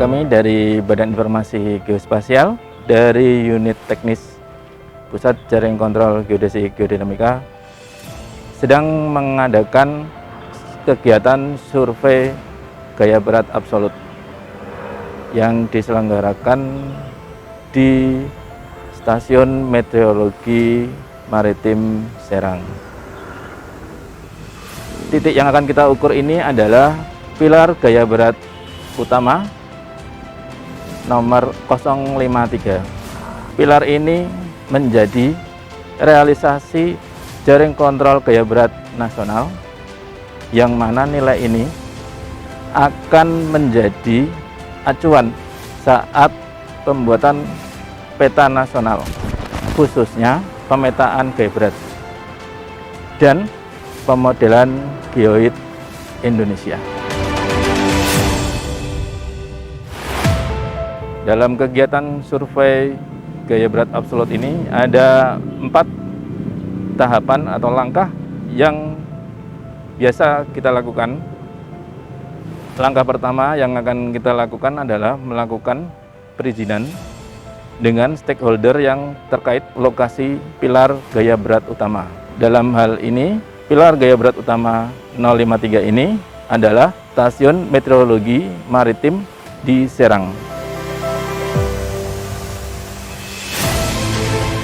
Kami dari Badan Informasi Geospasial dari Unit Teknis Pusat Jaring Kontrol Geodesi Geodinamika sedang mengadakan kegiatan survei gaya berat absolut yang diselenggarakan di Stasiun Meteorologi Maritim Serang. Titik yang akan kita ukur ini adalah pilar gaya berat utama nomor 053. Pilar ini menjadi realisasi jaring kontrol gaya berat nasional, yang mana nilai ini akan menjadi acuan saat pembuatan peta nasional, khususnya pemetaan gaya berat dan pemodelan geoid Indonesia. Dalam kegiatan survei gaya berat absolut ini ada 4 tahapan atau langkah yang biasa kita lakukan. Langkah pertama yang akan kita lakukan adalah melakukan perizinan dengan stakeholder yang terkait lokasi pilar gaya berat utama. Dalam hal ini, pilar gaya berat utama 053 ini adalah Stasiun Meteorologi Maritim di Serang.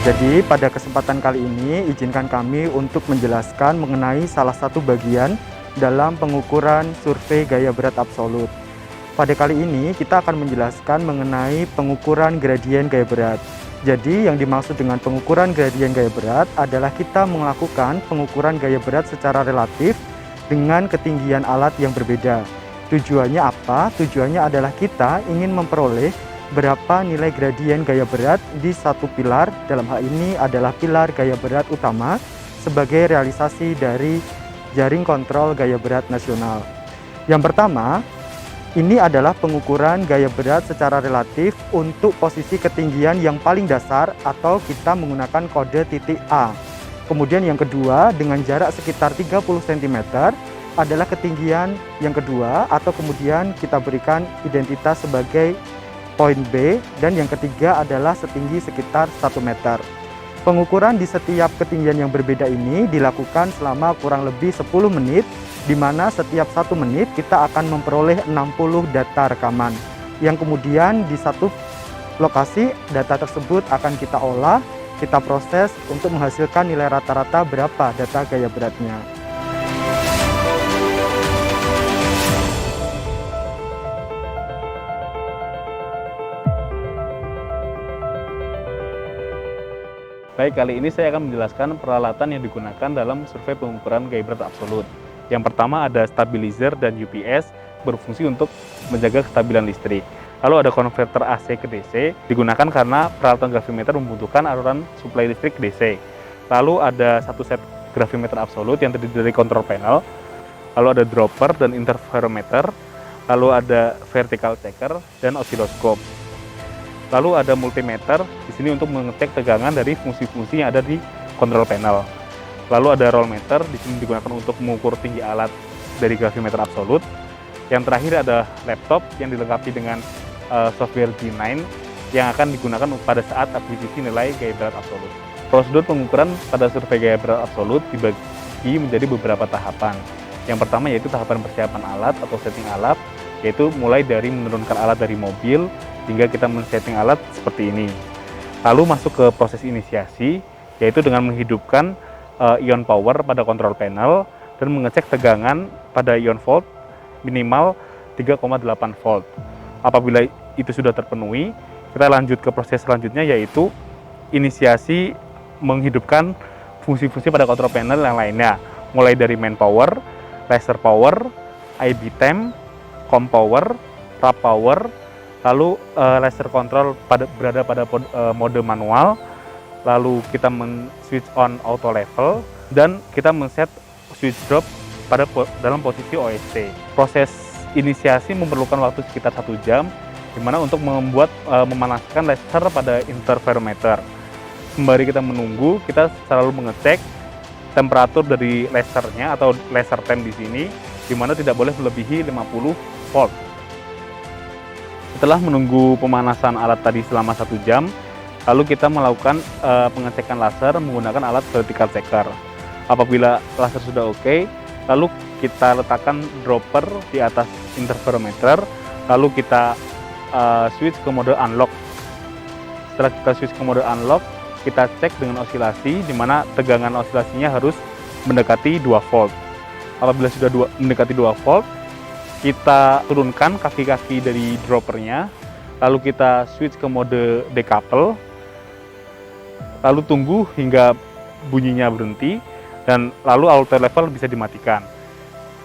Jadi pada kesempatan kali ini izinkan kami untuk menjelaskan mengenai salah satu bagian dalam pengukuran survei gaya berat absolut. Pada kali ini kita akan menjelaskan mengenai pengukuran gradien gaya berat. Jadi yang dimaksud dengan pengukuran gradien gaya berat adalah kita melakukan pengukuran gaya berat secara relatif dengan ketinggian alat yang berbeda. Tujuannya apa? Tujuannya adalah kita ingin memperoleh berapa nilai gradien gaya berat di satu pilar, dalam hal ini adalah pilar gaya berat utama sebagai realisasi dari jaring kontrol gaya berat nasional. Yang pertama, ini adalah pengukuran gaya berat secara relatif untuk posisi ketinggian yang paling dasar atau kita menggunakan kode titik A. Kemudian yang kedua, dengan jarak sekitar 30 cm adalah ketinggian yang kedua, atau kemudian kita berikan identitas sebagai poin B, dan yang ketiga adalah setinggi sekitar 1 meter. Pengukuran di setiap ketinggian yang berbeda ini dilakukan selama kurang lebih 10 menit, di mana setiap 1 menit kita akan memperoleh 60 data rekaman, yang kemudian di satu lokasi data tersebut akan kita olah, kita proses untuk menghasilkan nilai rata-rata berapa data gaya beratnya. Baik, kali ini saya akan menjelaskan peralatan yang digunakan dalam survei pengukuran gaya berat absolut. Yang pertama ada stabilizer dan UPS berfungsi untuk menjaga kestabilan listrik. Lalu ada konverter AC ke DC, digunakan karena peralatan gravimeter membutuhkan aliran suplai listrik ke DC. Lalu ada satu set gravimeter absolut yang terdiri dari kontrol panel. Lalu ada dropper dan interferometer. Lalu ada vertical checker dan osiloskop. Lalu ada multimeter di sini untuk mengecek tegangan dari fungsi-fungsi yang ada di kontrol panel. Lalu ada rollmeter di sini digunakan untuk mengukur tinggi alat dari gravimeter absolut. Yang terakhir ada laptop yang dilengkapi dengan software G9 yang akan digunakan pada saat akuisisi nilai gaya berat absolut. Prosedur pengukuran pada survei gaya berat absolut dibagi menjadi beberapa tahapan. Yang pertama yaitu tahapan persiapan alat atau setting alat, yaitu mulai dari menurunkan alat dari mobil hingga kita men-setting alat seperti ini. Lalu masuk ke proses inisiasi, yaitu dengan menghidupkan ion power pada kontrol panel dan mengecek tegangan pada ion volt minimal 3,8 volt. Apabila itu sudah terpenuhi, kita lanjut ke proses selanjutnya, yaitu inisiasi menghidupkan fungsi-fungsi pada kontrol panel yang lainnya, mulai dari main power, laser power, IB temp, com power, tap power, lalu laser control berada pada mode manual, lalu kita men-switch on auto level, dan kita men-set switch drop dalam posisi OSC. Proses inisiasi memerlukan waktu sekitar 1 jam, dimana untuk memanaskan laser pada interferometer. Sembari kita menunggu, kita selalu mengecek temperatur dari lasernya atau laser temp di sini, dimana tidak boleh melebihi 50 volt. Setelah menunggu pemanasan alat tadi selama 1 jam, lalu kita melakukan pengecekan laser menggunakan alat vertical checker. Apabila laser sudah oke, lalu kita letakkan dropper di atas interferometer, lalu kita switch ke mode unlock. Setelah kita switch ke mode unlock, kita cek dengan osilasi, di mana tegangan osilasinya harus mendekati 2 volt. Apabila sudah mendekati 2 volt, kita turunkan kaki-kaki dari droppernya, lalu kita switch ke mode decouple, lalu tunggu hingga bunyinya berhenti, dan lalu auto level bisa dimatikan.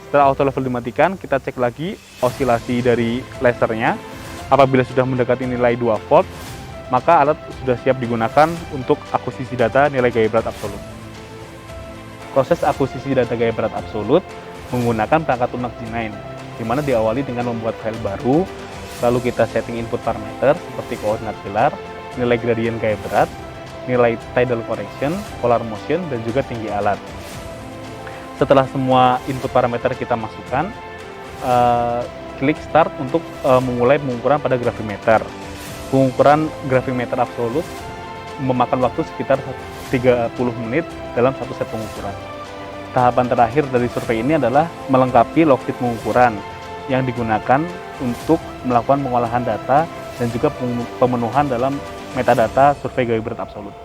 Setelah auto level dimatikan, kita cek lagi osilasi dari lasernya. Apabila sudah mendekati nilai 2 volt, maka alat sudah siap digunakan untuk akuisisi data nilai gaya berat absolut. Proses akuisisi data gaya berat absolut menggunakan perangkat lunak G9, di mana diawali dengan membuat file baru, lalu kita setting input parameter seperti koordinat pilar, nilai gradien gaya berat, nilai tidal correction, polar motion, dan juga tinggi alat. Setelah semua input parameter kita masukkan, klik start untuk memulai pengukuran pada gravimeter. Pengukuran gravimeter absolut memakan waktu sekitar 30 menit dalam satu set pengukuran. Tahapan terakhir dari survei ini adalah melengkapi logsheet pengukuran yang digunakan untuk melakukan pengolahan data dan juga pemenuhan dalam metadata survei gaya berat absolut.